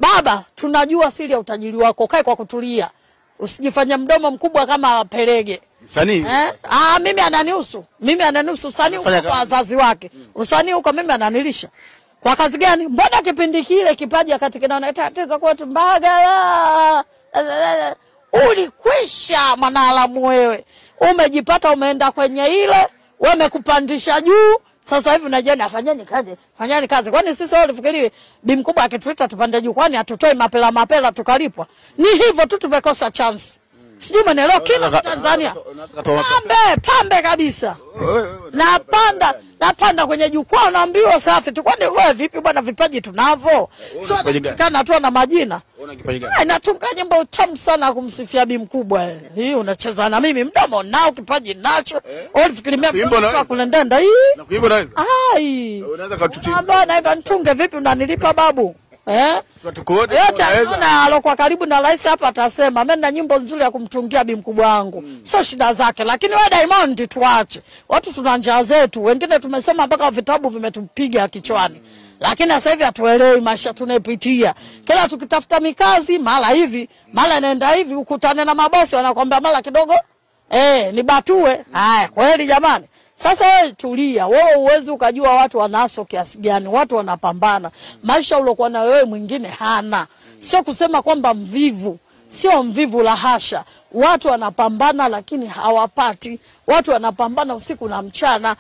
Baba, tunajua siri ya utajiri wako, kae kwa kutulia. Usijifanye mdomo mkubwa kama pelege. Msanii? Mimi ananihusu. Usanii uko kwa wazazi wake. Usanii uko mimi ananilisha. Kwa kazi gani? Mbona kipindi kile kipaji akati kinaona tatizo kwetu Mbagala. Ulikwisha Mwanaalamu wewe. Umejipata umeenda kwenye ile, wamekupandisha juu. Sasa hivi unajiona fanyeni kazi. Kwani sisi wao tufikiri Bi Mkubwa akituita tupande juu, kwani atutoi mapela tukalipwa? Ni hivyo tu, tumekosa chance. Sijui umeelewa. Kila Tanzania pambe kabisa. Napanda kwenye jukwaa naambiwa safi tu. Kwani wewe vipi bwana, vipaji tunavyo? Sio kana tu na majina. Una kipaji gani? Natunga nyimbo utamu sana kumsifia Bi Mkubwa. Hii unacheza na mimi, mdomo nao, kipaji nacho. Ulifikiri mimi kwa kulendenda hii? Na kuimba naweza? Unaweza kututia. Naimba nitunge vipi, unanilipa babu? Tutakode. Yote alokuwa karibu na rais hapa atasema mimi na nyimbo nzuri ya kumtungia Bi Mkubwa wangu. Sio shida zake, lakini wewe Diamond tuache. Watu tuna njaa zetu. Wengine tumesoma mpaka vitabu vimetupiga kichwani. Lakini sasa hivi hatuelewi maisha tunayopitia. Kila tukitafuta mikazi mara hivi, mara inaenda hivi, ukutane na mabosi wanakuambia mara kidogo ni batue. Haya, kweli jamani. Sasa wewe tulia, wewe uwezi ukajua watu wanaso kiasi gani, watu wanapambana. Maisha ulokuwa na wewe mwingine hana. Sio kusema kwamba mvivu, sio mvivu la hasha. Watu wanapambana lakini hawapati. Watu wanapambana usiku na mchana.